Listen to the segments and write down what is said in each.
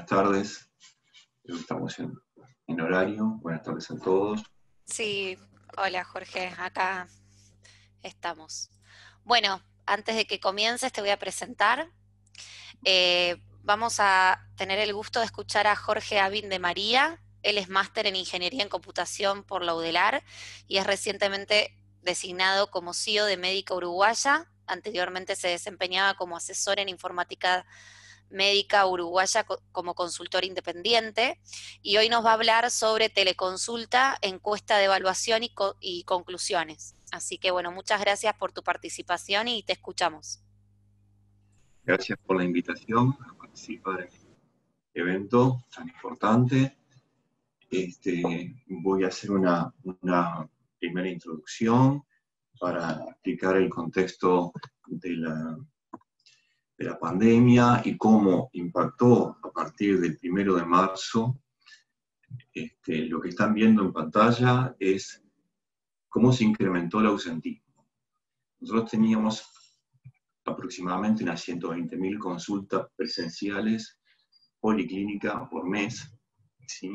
tardes. Estamos en horario. Buenas tardes a todos. Sí, hola Jorge, acá estamos. Bueno, antes de que comiences te voy a presentar. Vamos a tener el gusto de escuchar a Jorge Avin de María. Él es máster en Ingeniería en Computación por la UDELAR y es recientemente designado como CEO de Médica Uruguaya. Anteriormente se desempeñaba como asesor en informática médica uruguaya como consultor independiente, y hoy nos va a hablar sobre teleconsulta, encuesta de evaluación y conclusiones. Así que bueno, muchas gracias por tu participación y te escuchamos. Gracias por la invitación a participar en este evento tan importante. Voy a hacer una primera introducción para explicar el contexto de la pandemia y cómo impactó a partir del 1 de marzo. Lo que están viendo en pantalla es cómo se incrementó el ausentismo. Nosotros teníamos aproximadamente unas 120.000 consultas presenciales policlínica por mes, ¿sí?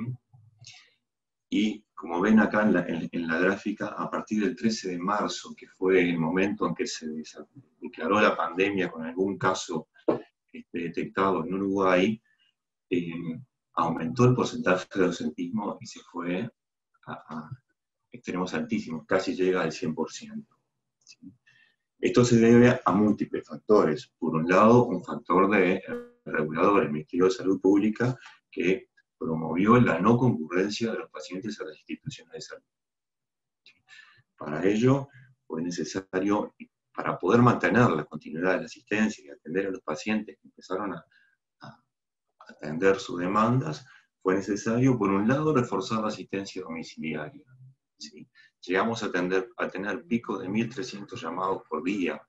Y como ven acá en la gráfica, a partir del 13 de marzo, que fue el momento en que se declaró la pandemia con algún caso detectado en Uruguay, aumentó el porcentaje de ausentismo y se fue a extremos altísimos, casi llega al 100%. ¿Sí? Esto se debe a múltiples factores. Por un lado, un factor de regulador, el Ministerio de Salud Pública, que promovió la no concurrencia de los pacientes a las instituciones de salud. Para ello, fue necesario, para poder mantener la continuidad de la asistencia y atender a los pacientes que empezaron a atender sus demandas, fue necesario, por un lado, reforzar la asistencia domiciliaria. ¿Sí? Llegamos a tener picos de 1.300 llamados por día,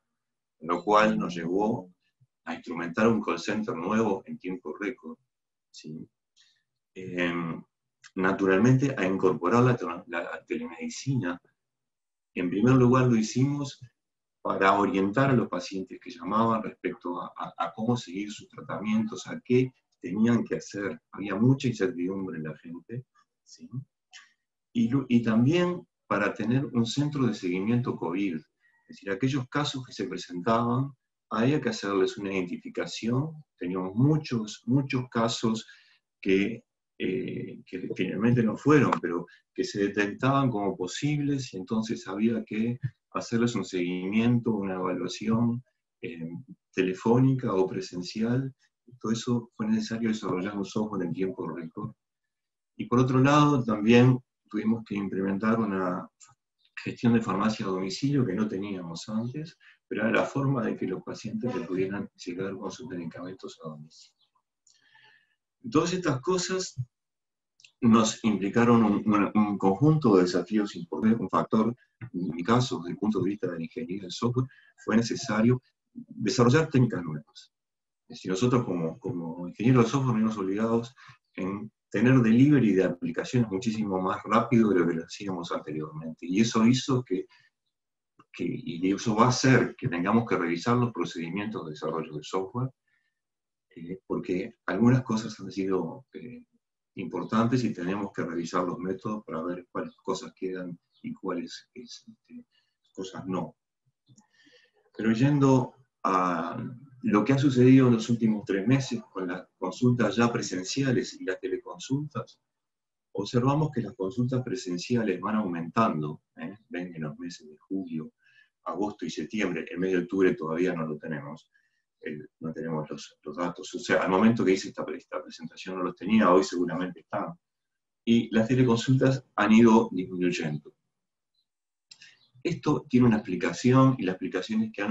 lo cual nos llevó a instrumentar un call center nuevo en tiempo récord. ¿Sí? Naturalmente, a incorporar la telemedicina. En primer lugar, lo hicimos para orientar a los pacientes que llamaban respecto a cómo seguir sus tratamientos, a qué tenían que hacer. Había mucha incertidumbre en la gente. ¿Sí? Y también para tener un centro de seguimiento COVID. Es decir, aquellos casos que se presentaban, había que hacerles una identificación. Teníamos muchos casos que finalmente no fueron, pero que se detectaban como posibles, y entonces había que hacerles un seguimiento, una evaluación telefónica o presencial. Todo eso fue necesario desarrollar un software en tiempo récord. Y por otro lado, también tuvimos que implementar una gestión de farmacia a domicilio que no teníamos antes, pero era la forma de que los pacientes le pudieran llegar con sus medicamentos a domicilio. Todas estas cosas nos implicaron un conjunto de desafíos importantes. Un factor, en mi caso, desde el punto de vista de la ingeniería del software, fue necesario desarrollar técnicas nuevas. Es decir, nosotros como ingenieros de software nos vimos obligados en tener delivery de aplicaciones muchísimo más rápido de lo que lo hacíamos anteriormente. Y eso hizo y eso va a hacer que tengamos que revisar los procedimientos de desarrollo de software, porque algunas cosas han sido importantes y tenemos que revisar los métodos para ver cuáles cosas quedan y cuáles cosas no. Pero yendo a lo que ha sucedido en los últimos 3 meses con las consultas ya presenciales y las teleconsultas, observamos que las consultas presenciales van aumentando. Ven en los meses de julio, agosto y septiembre. El mes de octubre todavía no lo tenemos. No tenemos los datos. O sea, al momento que hice esta presentación no los tenía, hoy seguramente están. Y las teleconsultas han ido disminuyendo. Esto tiene una explicación, y la explicación es que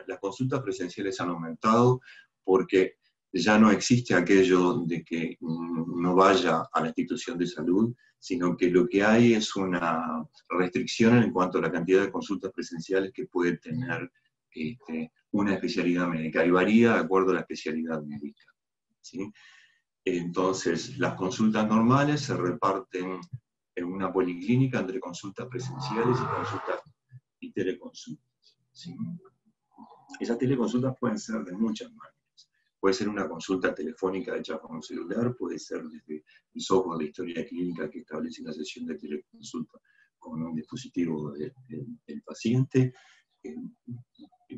las consultas presenciales han aumentado porque ya no existe aquello de que no vaya a la institución de salud, sino que lo que hay es una restricción en cuanto a la cantidad de consultas presenciales que puede tener una especialidad médica, y varía de acuerdo a la especialidad médica. ¿Sí? Entonces, las consultas normales se reparten en una policlínica entre consultas presenciales y teleconsultas. ¿Sí? Esas teleconsultas pueden ser de muchas maneras. Puede ser una consulta telefónica hecha con un celular, puede ser desde el software de historia clínica que establece la sesión de teleconsulta con un dispositivo del paciente,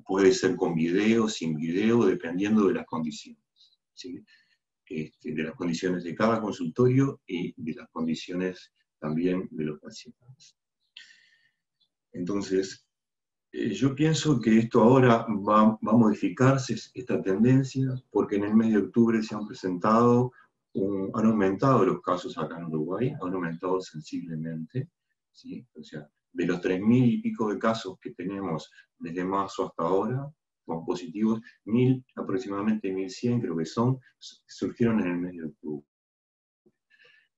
puede ser con video, sin video, dependiendo de las condiciones, ¿sí? De las condiciones de cada consultorio y de las condiciones también de los pacientes. Entonces, yo pienso que esto ahora va a modificarse, esta tendencia, porque en el mes de octubre se han presentado, han aumentado los casos acá en Uruguay, han aumentado sensiblemente, ¿sí? O sea, de los 3.000 y pico de casos que tenemos desde marzo hasta ahora, con positivos, aproximadamente 1.100 creo que surgieron en el mes de octubre.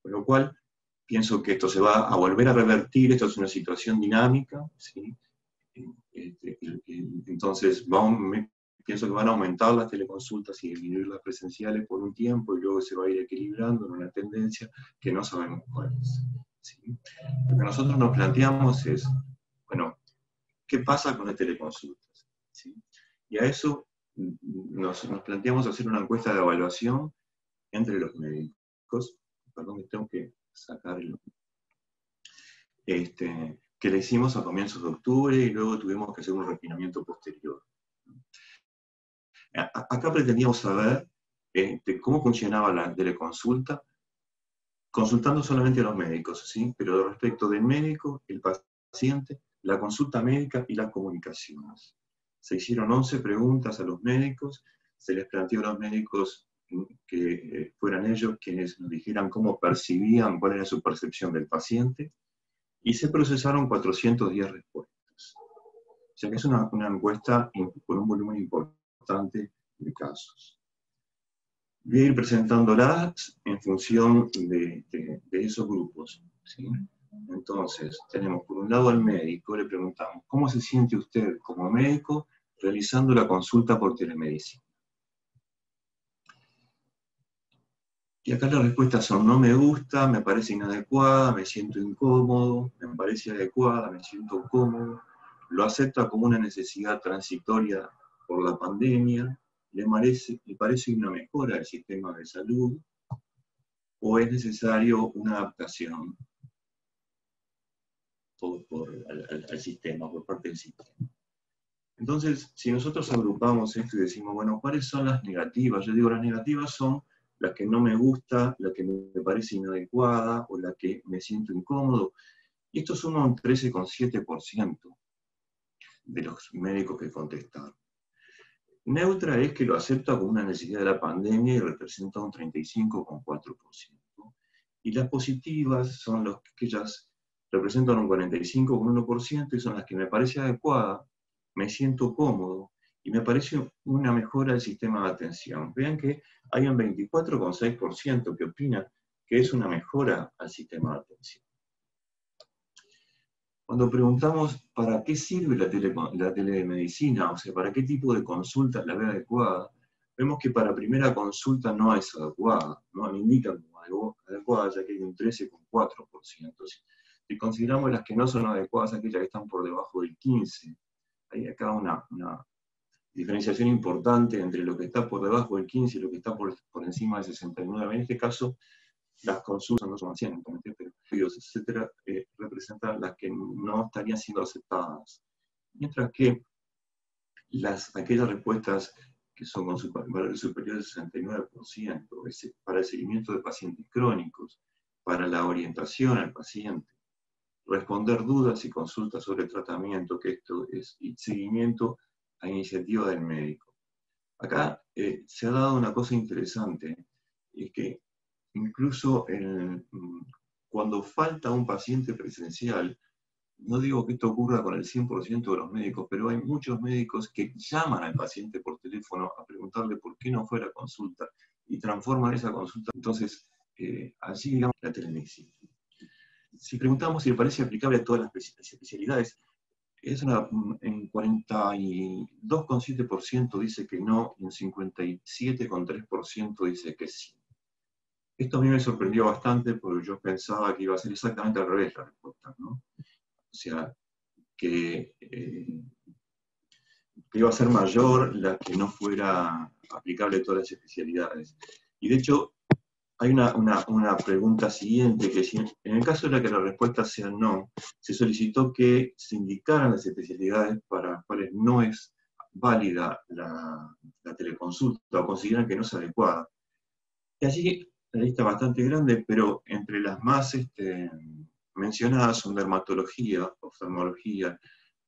Con lo cual, pienso que esto se va a volver a revertir, esto es una situación dinámica, ¿sí? Entonces, pienso que van a aumentar las teleconsultas y disminuir las presenciales por un tiempo, y luego se va a ir equilibrando en una tendencia que no sabemos cuál es, ¿sí? Lo que nosotros nos planteamos es, bueno, ¿qué pasa con las teleconsultas? ¿Sí? Y a eso nos planteamos hacer una encuesta de evaluación entre los médicos. Perdón, que tengo que sacar que le hicimos a comienzos de octubre y luego tuvimos que hacer un refinamiento posterior. Acá pretendíamos saber cómo funcionaba la teleconsulta, consultando solamente a los médicos, ¿sí? Pero respecto del médico, el paciente, la consulta médica y las comunicaciones. Se hicieron 11 preguntas a los médicos, se les planteó a los médicos que fueran ellos quienes nos dijeran cómo percibían, cuál era su percepción del paciente, y se procesaron 410 respuestas. O sea que es una encuesta con un volumen importante de casos. Voy a ir presentándolas en función de esos grupos, ¿sí? Entonces, tenemos por un lado al médico, le preguntamos, ¿cómo se siente usted como médico realizando la consulta por telemedicina? Y acá las respuestas son, no me gusta, me parece inadecuada, me siento incómodo, me parece adecuada, me siento cómodo, lo acepta como una necesidad transitoria por la pandemia, le parece una mejora del sistema de salud, o es necesario una adaptación al sistema, por parte del sistema. Entonces, si nosotros agrupamos esto y decimos, bueno, ¿cuáles son las negativas? Yo digo, las negativas son la que no me gusta, la que me parece inadecuada, o la que me siento incómodo. Y esto suma un 13,7% de los médicos que contestaron. Neutra es que lo acepta como una necesidad de la pandemia y representa un 35,4%. Y las positivas son aquellas que representan un 45,1% y son las que me parece adecuada, me siento cómodo y me parece una mejora del sistema de atención. Vean que hay un 24,6% que opina que es una mejora al sistema de atención. Cuando preguntamos para qué sirve la telemedicina, o sea, para qué tipo de consulta la ve adecuada, vemos que para primera consulta no es adecuada, no indica como adecuada, ya que hay un 13,4%. Si consideramos las que no son adecuadas, aquellas que están por debajo del 15%, hay acá una diferenciación importante entre lo que está por debajo del 15 y lo que está por encima del 69. En este caso, las consultas no son 100, pero etcétera, representan las que no estarían siendo aceptadas. Mientras que aquellas respuestas que son con valor superior al 69%, para el seguimiento de pacientes crónicos, para la orientación al paciente, responder dudas y consultas sobre tratamiento, que esto es seguimiento a iniciativa del médico. Acá se ha dado una cosa interesante, es que incluso cuando falta un paciente presencial, no digo que esto ocurra con el 100% de los médicos, pero hay muchos médicos que llaman al paciente por teléfono a preguntarle por qué no fue a la consulta y transforman esa consulta. Entonces, allí digamos la telemedicina. Si preguntamos si le parece aplicable a todas las especialidades, en 42,7% dice que no, y en 57,3% dice que sí. Esto a mí me sorprendió bastante porque yo pensaba que iba a ser exactamente al revés la respuesta, ¿no? O sea, que que iba a ser mayor la que no fuera aplicable a todas las especialidades. Y de hecho, hay una pregunta siguiente, que si en el caso de la que la respuesta sea no, se solicitó que se indicaran las especialidades para las cuales no es válida la teleconsulta o consideran que no es adecuada. Y allí la lista es bastante grande, pero entre las más mencionadas son dermatología, oftalmología,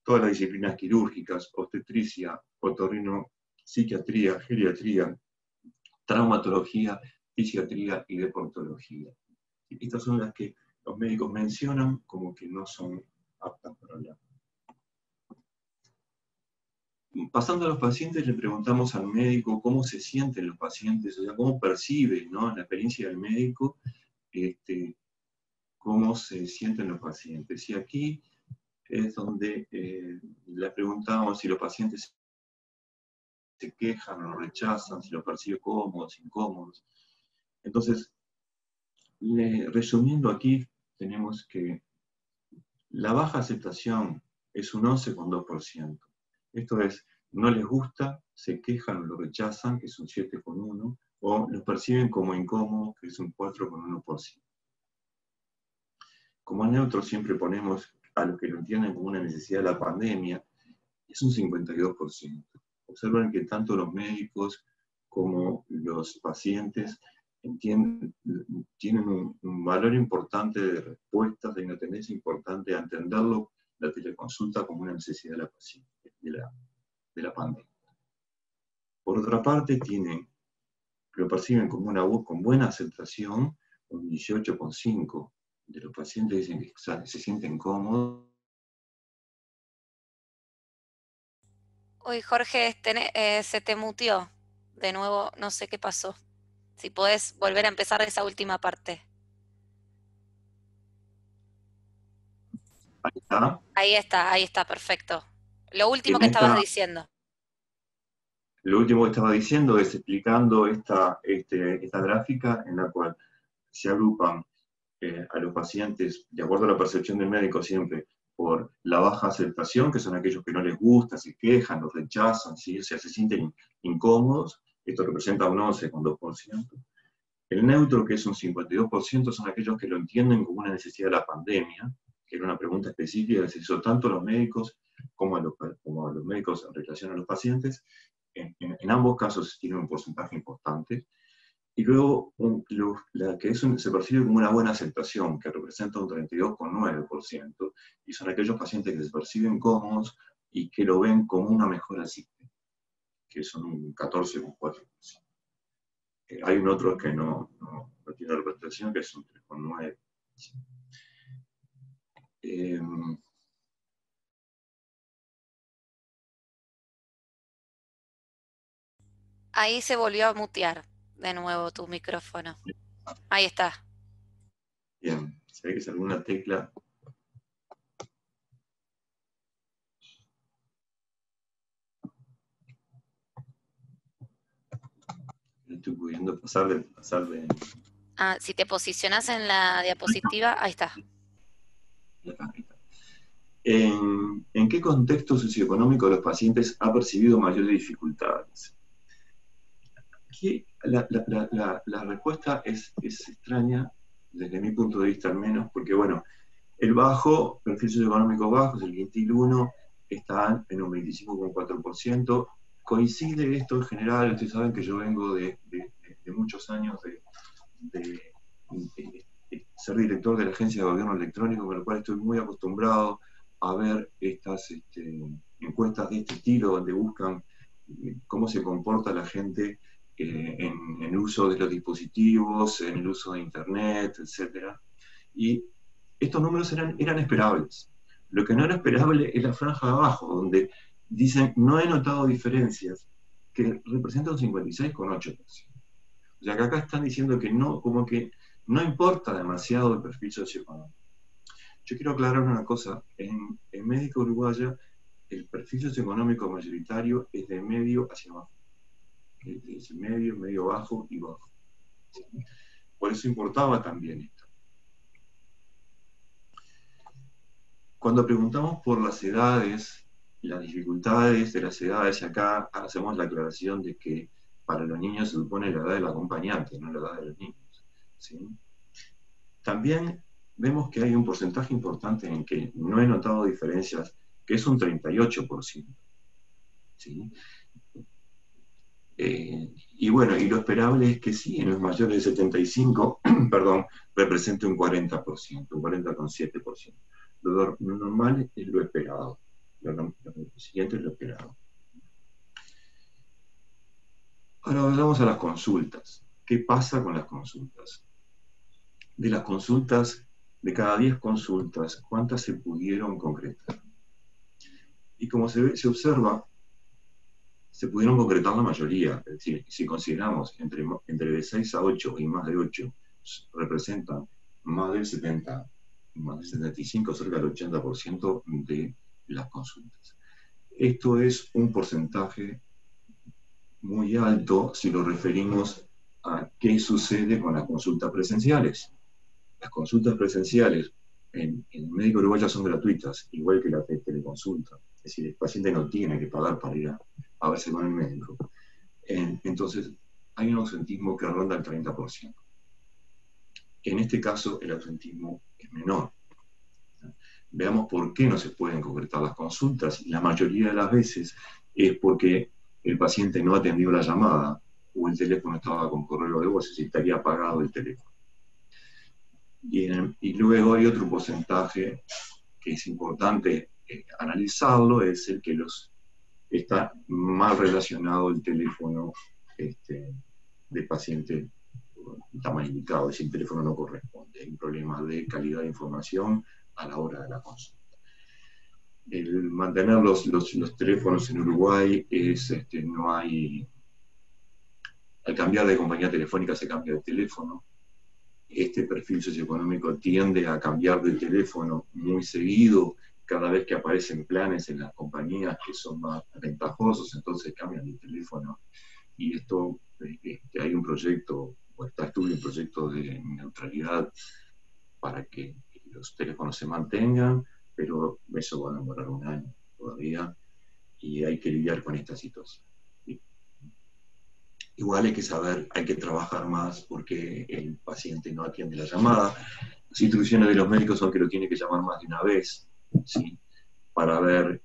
todas las disciplinas quirúrgicas, obstetricia, otorrino, psiquiatría, geriatría, traumatología, fisiatría y deportología. Estas son las que los médicos mencionan como que no son aptas para hablar. Pasando a los pacientes, le preguntamos al médico cómo se sienten los pacientes, o sea, cómo percibe, ¿no?, en la experiencia del médico, cómo se sienten los pacientes. Y aquí es donde le preguntamos si los pacientes se quejan o lo rechazan, si lo perciben cómodos, incómodos. Entonces, resumiendo aquí, tenemos que la baja aceptación es un 11,2%. Esto es, no les gusta, se quejan o lo rechazan, que es un 7,1%, o los perciben como incómodos, que es un 4,1%. Como neutro siempre ponemos a los que lo entienden como una necesidad de la pandemia, es un 52%. Observan que tanto los médicos como los pacientes tienen un valor importante de respuestas, de una tendencia importante a entenderlo, la teleconsulta, como una necesidad de la paciente, de la pandemia. Por otra parte, lo perciben como una voz con buena aceptación, un 18,5% de los pacientes dicen que se sienten cómodos. Uy, Jorge, se te muteó de nuevo, no sé qué pasó. Si podés volver a empezar esa última parte. Ahí está, perfecto. Lo último que estabas diciendo. Lo último que estaba diciendo es explicando esta gráfica en la cual se agrupan a los pacientes, de acuerdo a la percepción del médico siempre, por la baja aceptación, que son aquellos que no les gusta, se quejan, los rechazan, ¿sí? O sea, se sienten incómodos, esto representa un 11,2%. El neutro, que es un 52%, son aquellos que lo entienden como una necesidad de la pandemia, que era una pregunta específica que se hizo tanto a los médicos como a los médicos en relación a los pacientes. En ambos casos tiene un porcentaje importante. Y luego la que se percibe como una buena aceptación, que representa un 32,9%, y son aquellos pacientes que se perciben cómodos y que lo ven como una mejora simple, que son un 14,4%. Hay un otro que no tiene representación, que es un 3,9%. Ahí se volvió a mutear de nuevo tu micrófono. Ahí está. Bien, se ve que es alguna tecla. Estoy pudiendo pasar de... Ah, si te posicionas en la diapositiva, ahí está. ¿En qué contexto socioeconómico de los pacientes ha percibido mayores dificultades? Aquí la respuesta es extraña, desde mi punto de vista al menos, porque bueno, el perfil socioeconómico bajo, es el quintil 1, está en un 25,4%. Coincide esto en general, ustedes saben que yo vengo de muchos años de ser director de la Agencia de Gobierno Electrónico, con lo cual estoy muy acostumbrado a ver estas encuestas de este estilo, donde buscan cómo se comporta la gente en el uso de los dispositivos, en el uso de Internet, etc. Y estos números eran esperables. Lo que no era esperable es la franja de abajo, donde dicen, no he notado diferencias, que representa un 56,8%. O sea que acá están diciendo que no, como que no importa demasiado el perfil socioeconómico. Yo quiero aclarar una cosa, en médica uruguaya el perfil socioeconómico mayoritario es de medio hacia abajo. Es medio, medio bajo y bajo. Por eso importaba también esto. Cuando preguntamos por las edades las dificultades de las edades, y acá hacemos la aclaración de que para los niños se supone la edad del acompañante, no la edad de los niños, ¿sí? También vemos que hay un porcentaje importante en que no he notado diferencias, que es un 38%, ¿sí? Y bueno, y lo esperable es que sí, en los mayores de 75, perdón, represente un 40%, un 40,7%. Lo normal es lo esperado. Lo siguiente es lo esperado. Ahora vamos a las consultas. ¿Qué pasa con las consultas? De las consultas, de cada 10 consultas, ¿cuántas se pudieron concretar? Y como se observa, se pudieron concretar la mayoría. Es decir, si consideramos entre de 6 a 8 y más de 8, representan más del 70, más del 75, cerca del 80% de las consultas. Esto es un porcentaje muy alto si lo referimos a qué sucede con las consultas presenciales. Las consultas presenciales en el médico uruguayo son gratuitas, igual que la teleconsulta. Es decir, el paciente no tiene que pagar para ir a verse con el médico. Entonces, hay un ausentismo que ronda el 30%. En este caso, el ausentismo es menor. Veamos por qué no se pueden concretar las consultas. La mayoría de las veces es porque el paciente no atendió la llamada o el teléfono estaba con correo de voz, es decir, estaría apagado el teléfono. Y luego hay otro porcentaje que es importante analizarlo, es el que está mal relacionado el teléfono del paciente, está mal indicado, es decir, el teléfono no corresponde, hay un problema de calidad de información a la hora de la consulta. El mantener los teléfonos en Uruguay es, no hay, al cambiar de compañía telefónica se cambia de teléfono. Este perfil socioeconómico tiende a cambiar de teléfono muy seguido, cada vez que aparecen planes en las compañías que son más ventajosos, entonces cambian de teléfono. Y esto, hay un proyecto, o estudio un proyecto de neutralidad para que los teléfonos se mantengan, pero eso va a demorar un año todavía, y hay que lidiar con esta situación. Igual hay que saber, hay que trabajar más porque el paciente no atiende la llamada. Las instrucciones de los médicos son que lo tiene que llamar más de una vez, ¿sí? Para ver,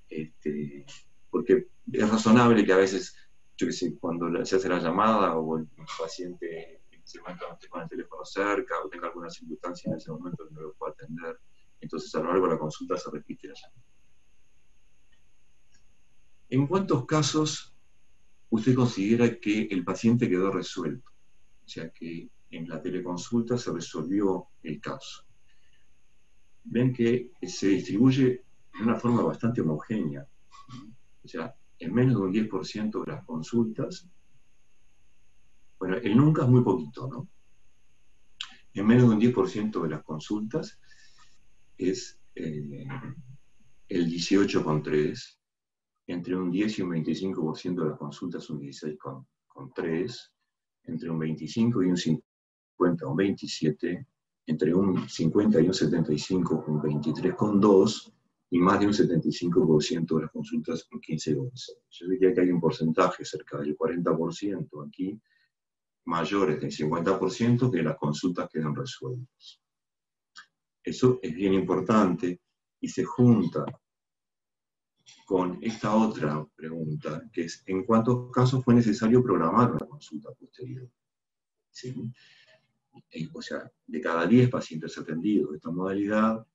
porque es razonable que a veces, yo qué sé, cuando se hace la llamada o el paciente se encuentra con el teléfono cerca o tenga alguna circunstancia en ese momento que no lo pueda atender, entonces a lo largo de la consulta se repite la llamada. ¿En cuántos casos usted considera que el paciente quedó resuelto? O sea, que en la teleconsulta se resolvió el caso. Ven que se distribuye de una forma bastante homogénea. O sea, en menos de un 10% de las consultas, bueno, el nunca es muy poquito, ¿no? En menos de un 10% de las consultas es el 18,3%. Entre un 10 y un 25% de las consultas un 16,3%, entre un 25 y un 50, un 27%, entre un 50 y un 75, un 23,2%, y más de un 75% de las consultas un 15,6%. Yo diría que hay un porcentaje cerca del 40% aquí, mayores del 50%, que las consultas quedan resueltas. Eso es bien importante y se junta con esta otra pregunta, que es ¿en cuántos casos fue necesario programar una consulta posterior? ¿Sí? O sea, de cada 10 pacientes atendidos de esta modalidad,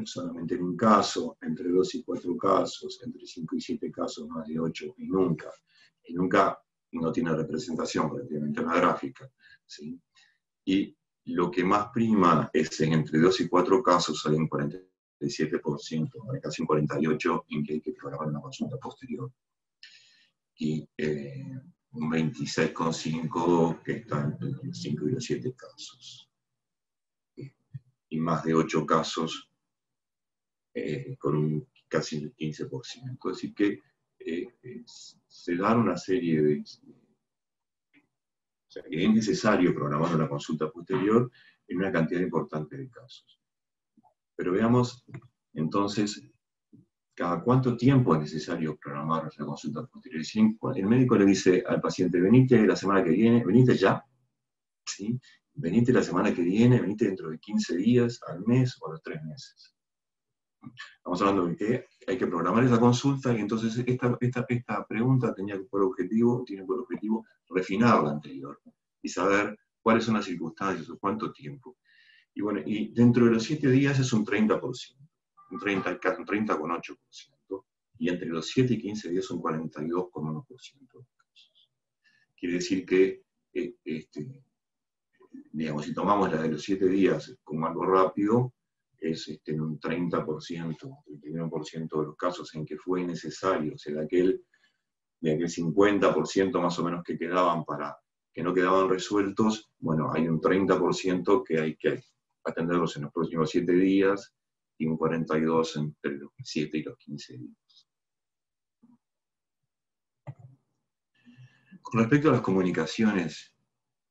solamente en un caso, entre 2 y 4 casos, entre 5 y 7 casos, más de 8, y nunca. Y nunca no tiene representación prácticamente en la gráfica. ¿Sí? Y lo que más prima es en entre 2 y 4 casos, hay un 47%, casi un 48%, en que hay que programar una consulta posterior. Y un 26,5% que está entre los 5 y los 7 casos. Y más de 8 casos con un casi el 15%. Es decir que se dan una serie de... O sea, que es necesario programar una consulta posterior en una cantidad importante de casos. Pero veamos, entonces, cada cuánto tiempo es necesario programar la consulta posterior. El médico le dice al paciente, venite la semana que viene, venite ya, ¿sí? Venite la semana que viene, venite dentro de 15 días, al mes o a los 3 meses. Estamos hablando de que hay que programar esa consulta y entonces esta pregunta tiene por objetivo refinar la anterior y saber cuáles son las circunstancias o cuánto tiempo. Y bueno, y dentro de los 7 días es un 30%, un 30,8%, y entre los 7 y 15 días un 42,1% de casos. Quiere decir que, digamos, si tomamos la de los 7 días como algo rápido, es en un 30%, 31% de los casos en que fue necesario, o sea, de aquel 50% más o menos que quedaban que no quedaban resueltos, bueno, hay un 30% que hay que atenderlos en los próximos 7 días y un 42% entre los 7 y los 15 días. Con respecto a las comunicaciones,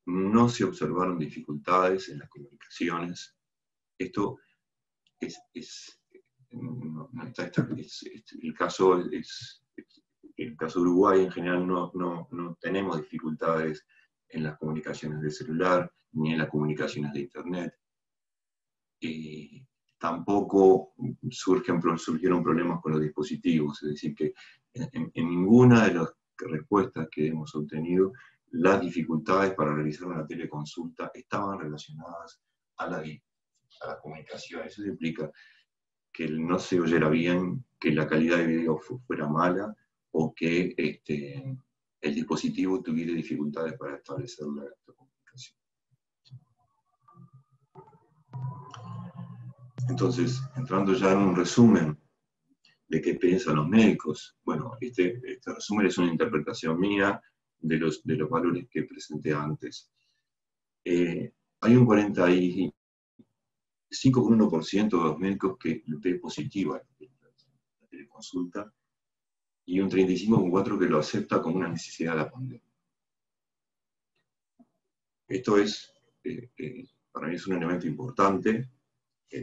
no se observaron dificultades en las comunicaciones. Esto el caso de Uruguay en general no tenemos dificultades en las comunicaciones de celular ni en las comunicaciones de internet. Tampoco surgieron problemas con los dispositivos, es decir, que en ninguna de las respuestas que hemos obtenido, las dificultades para realizar una teleconsulta estaban relacionadas a las comunicaciones. Eso implica que no se oyera bien, que la calidad de video fuera mala, o que el dispositivo tuviera dificultades para establecer la comunicación. Entonces, entrando ya en un resumen de qué piensan los médicos, bueno, este resumen es una interpretación mía de los valores que presenté antes. Hay un 45,1% de los médicos que ve positiva la teleconsulta y un 35,4% que lo acepta como una necesidad de la pandemia. Esto es, para mí es un elemento importante.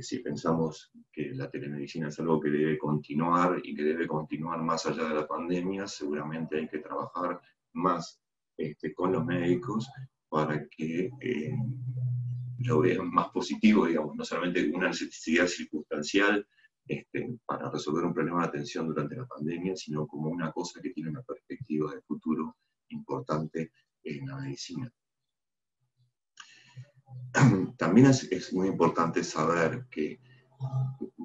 Si pensamos que la telemedicina es algo que debe continuar y que debe continuar más allá de la pandemia, seguramente hay que trabajar más con los médicos para que lo vean más positivo, digamos, no solamente una necesidad circunstancial para resolver un problema de atención durante la pandemia, sino como una cosa que tiene una perspectiva de futuro importante en la medicina. También es muy importante saber que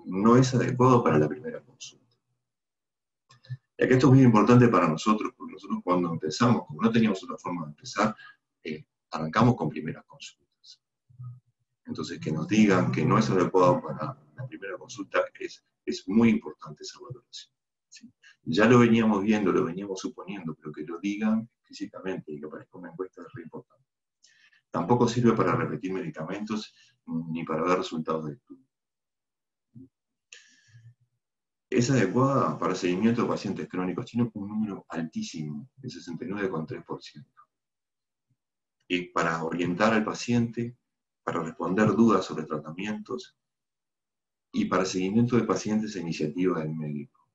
no es adecuado para la primera consulta. Y aquí esto es muy importante para nosotros, porque nosotros cuando empezamos, como no teníamos otra forma de empezar, arrancamos con primeras consultas. Entonces, que nos digan que no es adecuado para la primera consulta es muy importante esa valoración. ¿Sí? Ya lo veníamos viendo, lo veníamos suponiendo, pero que lo digan explícitamente y que aparezca una encuesta es muy importante. Tampoco sirve para repetir medicamentos ni para ver resultados de estudio. Es adecuada para seguimiento de pacientes crónicos, tiene un número altísimo, de 69,3%. Y para orientar al paciente, para responder dudas sobre tratamientos y para seguimiento de pacientes a iniciativa del médico.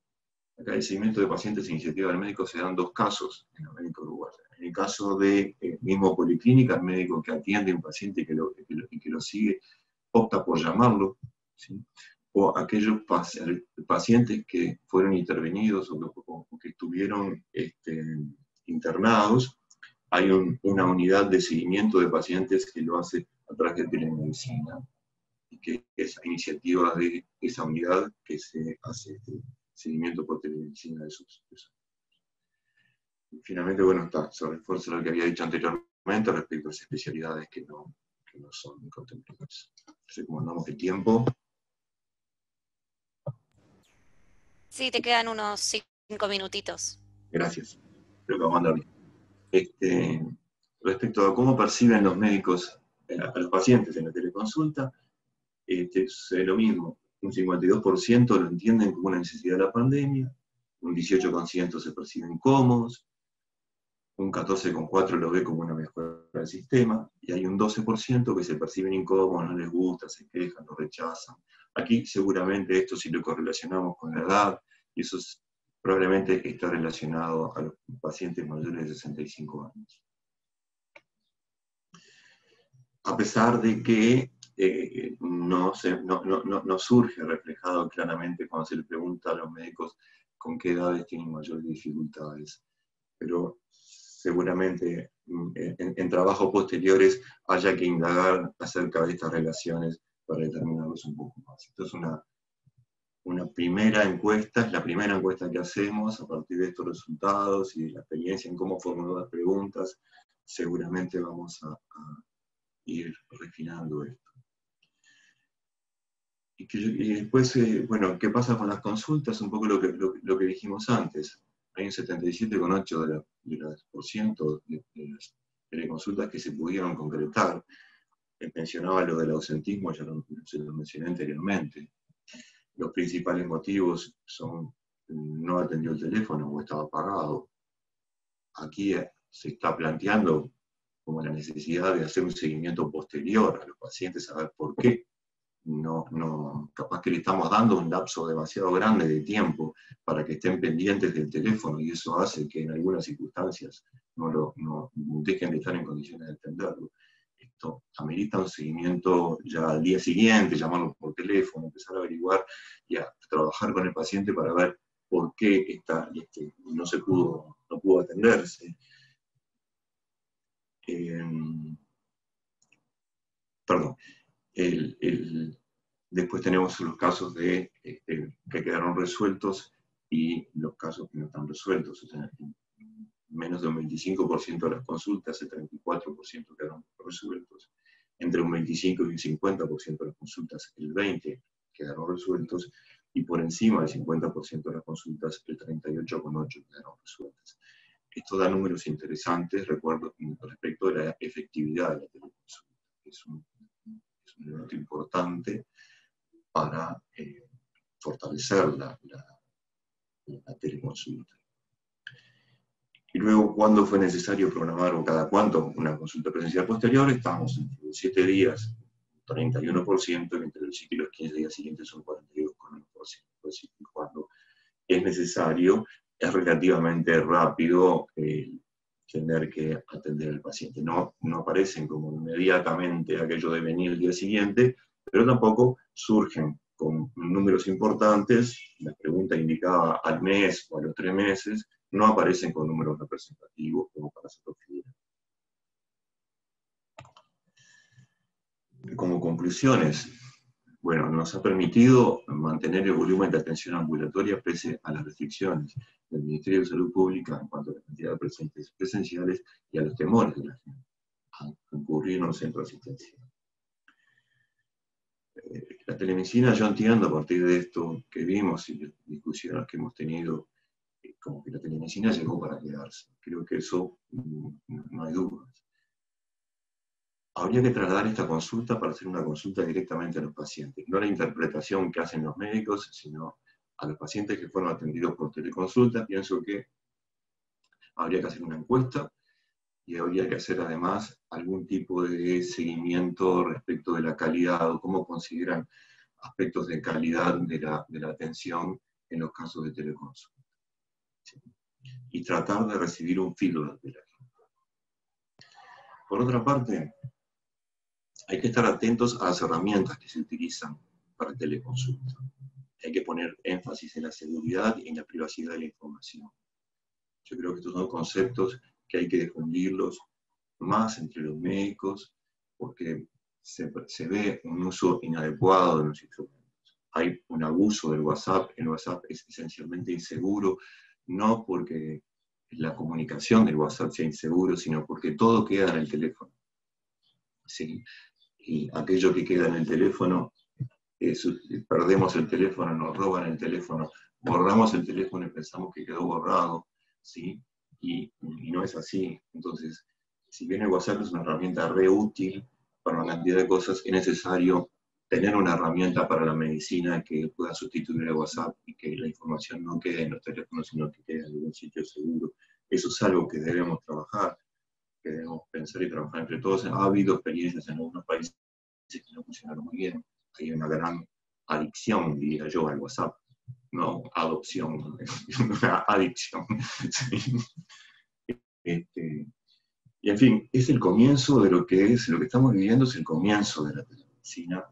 Acá el seguimiento de pacientes a iniciativa del médico se dan dos casos en los médicos uruguayos. En el caso de mismo policlínica, el médico que atiende a un paciente y que lo sigue opta por llamarlo, ¿sí? O aquellos pacientes que fueron intervenidos o que estuvieron internados, hay una unidad de seguimiento de pacientes que lo hace a través de telemedicina, y que es a iniciativa de esa unidad que se hace seguimiento por telemedicina de sus. Finalmente, bueno, se refuerza lo que había dicho anteriormente respecto a las especialidades que no son contempladas. No sé cómo andamos de tiempo. Sí, te quedan unos 5 minutitos. Gracias. Creo que vamos a andar bien. Respecto a cómo perciben los médicos a los pacientes en la teleconsulta, es lo mismo. Un 52% lo entienden como una necesidad de la pandemia, un 18,7% se perciben cómodos, un 14,4% lo ve como una mejora del sistema, y hay un 12% que se perciben incómodos, no les gusta, se quejan, lo rechazan. Aquí seguramente esto, si lo correlacionamos con la edad, Y eso probablemente está relacionado a los pacientes mayores de 65 años. A pesar de que no surge reflejado claramente cuando se le pregunta a los médicos con qué edades tienen mayores dificultades. Pero seguramente en trabajos posteriores haya que indagar acerca de estas relaciones para determinarlos un poco más. Esto es una primera encuesta, es la primera encuesta que hacemos a partir de estos resultados y de la experiencia en cómo formular las preguntas. Seguramente vamos a ir refinando esto. Y después, bueno, ¿qué pasa con las consultas? Un poco lo que dijimos antes. Hay un 77,8% de las teleconsultas que se pudieron concretar. Mencionaba lo del ausentismo, ya se lo mencioné anteriormente. Los principales motivos son no atendió el teléfono o estaba apagado. Aquí se está planteando como la necesidad de hacer un seguimiento posterior a los pacientes, a ver por qué. Capaz que le estamos dando un lapso demasiado grande de tiempo para que estén pendientes del teléfono y eso hace que en algunas circunstancias no dejen de estar en condiciones de atenderlo. Esto amerita un seguimiento ya al día siguiente, llamarlo por teléfono, empezar a averiguar y a trabajar con el paciente para ver por qué no pudo atenderse. Perdón. Después tenemos los casos que quedaron resueltos y los casos que no están resueltos. O sea, menos de un 25% de las consultas, el 34% quedaron resueltos. Entre un 25 y un 50% de las consultas, el 20% quedaron resueltos. Y por encima del 50% de las consultas, el 38,8% quedaron resueltas. Esto da números interesantes, recuerdo, respecto de la efectividad de la teleconsulta. Es un elemento importante para fortalecer la teleconsulta. Y luego, ¿cuándo fue necesario programar o cada cuánto una consulta presencial posterior? Estamos entre los 7 días, 31%, y entre los 7 y los 15 días siguientes son 42,1%. Es decir, cuando es necesario, es relativamente rápido tener que atender al paciente. No aparecen como inmediatamente aquello de venir el día siguiente, pero tampoco surgen con números importantes. La pregunta indicaba al mes o a los 3 meses, no aparecen con números representativos como para hacerlo figura. Como conclusiones, bueno, nos ha permitido mantener el volumen de atención ambulatoria pese a las restricciones del Ministerio de Salud Pública en cuanto a la cantidad de pacientes presenciales y a los temores de la gente a concurrir a un centro asistencial. La telemedicina, yo entiendo a partir de esto que vimos y las discusiones que hemos tenido, como que la telemedicina llegó para quedarse. Creo que eso no hay dudas. Habría que trasladar esta consulta para hacer una consulta directamente a los pacientes, no la interpretación que hacen los médicos, sino a los pacientes que fueron atendidos por teleconsulta. Pienso que habría que hacer una encuesta y habría que hacer además algún tipo de seguimiento respecto de la calidad o cómo consideran aspectos de calidad de la atención en los casos de teleconsulta. ¿Sí? Y tratar de recibir un feedback de la gente. Por otra parte, hay que estar atentos a las herramientas que se utilizan para teleconsulta. Hay que poner énfasis en la seguridad y en la privacidad de la información. Yo creo que estos son conceptos que hay que difundirlos más entre los médicos, porque se ve un uso inadecuado de los instrumentos. Hay un abuso del WhatsApp. El WhatsApp es esencialmente inseguro, no porque la comunicación del WhatsApp sea inseguro, sino porque todo queda en el teléfono. ¿Sí? Y aquello que queda en el teléfono, perdemos el teléfono, nos roban el teléfono, borramos el teléfono y pensamos que quedó borrado, ¿sí? Y no es así. Entonces, si bien el WhatsApp es una herramienta re útil para una cantidad de cosas, es necesario tener una herramienta para la medicina que pueda sustituir el WhatsApp y que la información no quede en los teléfonos, sino que quede en algún sitio seguro. Eso es algo que debemos trabajar, que debemos pensar y trabajar entre todos. Ha habido experiencias en algunos países que no funcionaron muy bien. Hay una gran adicción, diría yo, al WhatsApp. no adopción, una adicción. ¿Sí? Y en fin, es el comienzo de lo que es, lo que estamos viviendo es el comienzo de la telemedicina.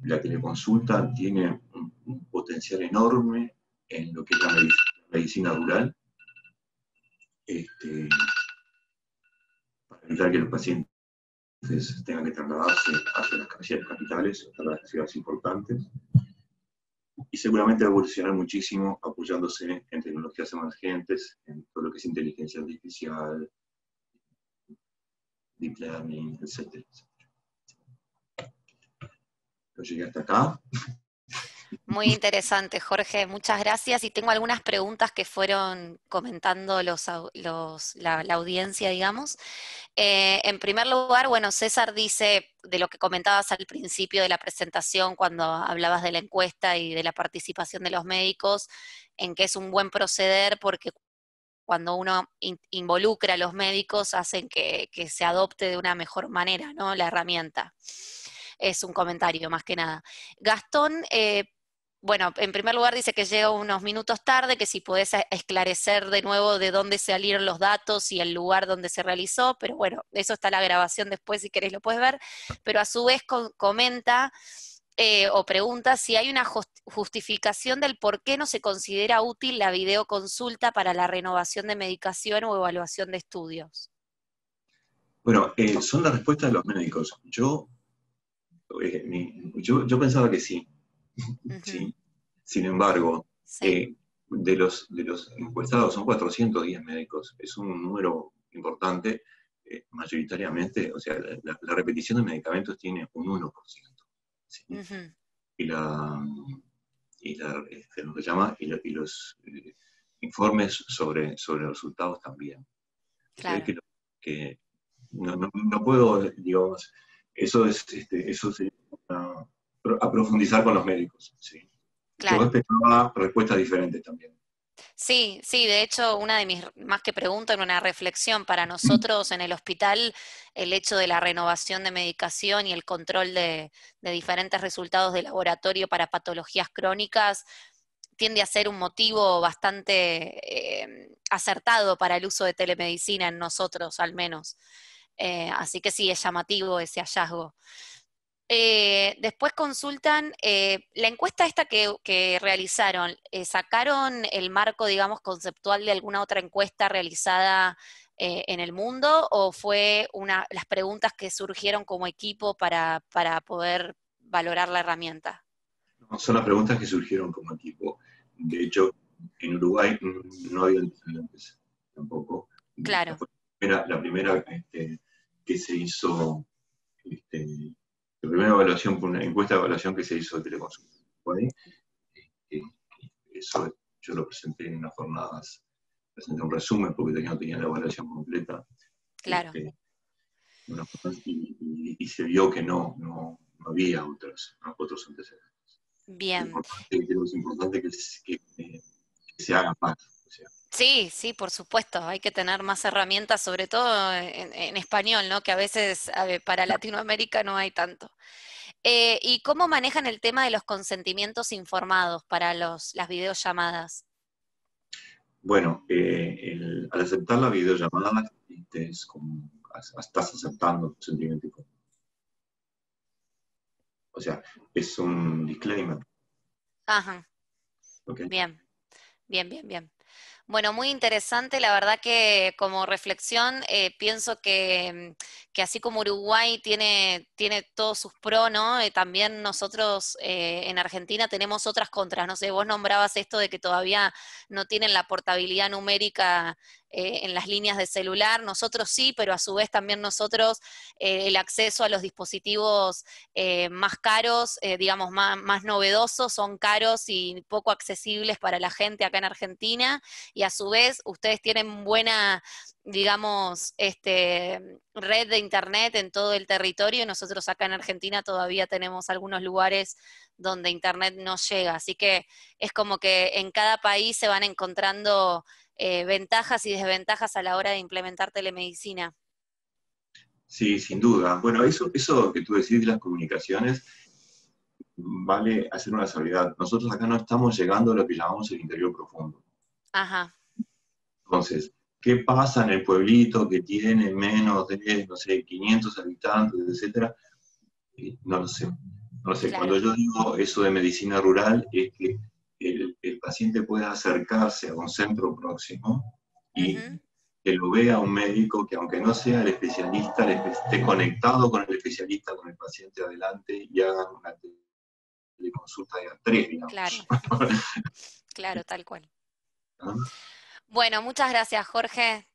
La teleconsulta tiene un potencial enorme en lo que es la medicina rural, para evitar que los pacientes tengan que trasladarse hacia las capitales, hasta las ciudades importantes, y seguramente va a evolucionar muchísimo apoyándose en tecnologías emergentes, en todo lo que es inteligencia artificial, deep learning, etc. Yo llegué hasta acá. Muy interesante, Jorge, muchas gracias. Y tengo algunas preguntas que fueron comentando la audiencia, digamos. En primer lugar, bueno, César dice de lo que comentabas al principio de la presentación, cuando hablabas de la encuesta y de la participación de los médicos, en que es un buen proceder porque cuando uno involucra a los médicos hacen que se adopte de una mejor manera, ¿no? La herramienta. Es un comentario más que nada. Gastón, bueno, en primer lugar dice que llega unos minutos tarde, que si podés esclarecer de nuevo de dónde salieron los datos y el lugar donde se realizó, pero bueno, eso está la grabación después, si querés lo puedes ver, pero a su vez comenta o pregunta si hay una justificación del por qué no se considera útil la videoconsulta para la renovación de medicación o evaluación de estudios. Bueno, son las respuestas de los médicos. Yo pensaba que sí. ¿Sí? Sin embargo, sí. de los encuestados son 410 médicos, es un número importante, mayoritariamente, o sea, la repetición de medicamentos tiene un 1%. ¿Sí? Y lo que llama, y los informes sobre los resultados también. Claro. O sea, que no puedo, digamos, eso sería a profundizar con los médicos. ¿Sí? Claro. Yo esperaba respuestas diferentes también. Sí, sí, de hecho, una de mis, más que pregunta, era una reflexión para nosotros en el hospital, el hecho de la renovación de medicación y el control de diferentes resultados de laboratorio para patologías crónicas tiende a ser un motivo bastante acertado para el uso de telemedicina en nosotros, al menos. Así que sí, es llamativo ese hallazgo. Después consultan, la encuesta esta que realizaron, ¿sacaron el marco, digamos, conceptual de alguna otra encuesta realizada en el mundo o fue las preguntas que surgieron como equipo para poder valorar la herramienta? Son las preguntas que surgieron como equipo. De hecho, en Uruguay no había antecedentes tampoco. Claro. La primera que se hizo, la primera evaluación, una encuesta de evaluación que se hizo de teleconsulta. Eso yo lo presenté en unas jornadas, presenté un resumen porque no tenía la evaluación completa. Claro. Y se vio que no había otros antecedentes. Bien. Creo que es importante que se haga más. O sea. Sí, sí, por supuesto, hay que tener más herramientas, sobre todo en español, ¿no? Que a veces para Latinoamérica no hay tanto. ¿Y cómo manejan el tema de los consentimientos informados para las videollamadas? Bueno, al aceptar la videollamada, es como, estás aceptando tu sentimiento. O sea, es un disclaimer. Ajá, ¿Okay? bien, bien, bien, bien. Bueno, muy interesante, la verdad que como reflexión pienso que así como Uruguay tiene todos sus pros, ¿no? También nosotros en Argentina tenemos otras contras, no sé, vos nombrabas esto de que todavía no tienen la portabilidad numérica en las líneas de celular, nosotros sí, pero a su vez también nosotros el acceso a los dispositivos más caros, digamos, más novedosos, son caros y poco accesibles para la gente acá en Argentina, y a su vez ustedes tienen buena, digamos, red de internet en todo el territorio, y nosotros acá en Argentina todavía tenemos algunos lugares donde internet no llega, así que es como que en cada país se van encontrando ventajas y desventajas a la hora de implementar telemedicina. Sí, sin duda. Bueno, eso que tú decís de las comunicaciones, vale hacer una salvedad. Nosotros acá no estamos llegando a lo que llamamos el interior profundo. Ajá, Entonces, ¿qué pasa en el pueblito que tiene menos de, no sé, 500 habitantes, etcétera? No lo sé. No lo sé. claro. Cuando yo digo eso de medicina rural, es que el paciente pueda acercarse a un centro próximo y Ujú, que lo vea un médico que, aunque no sea el especialista, esté conectado con el especialista, con el paciente adelante y hagan una teleconsulta de a tres, claro, digamos. claro, tal cual. ¿No? Bueno, muchas gracias, Jorge.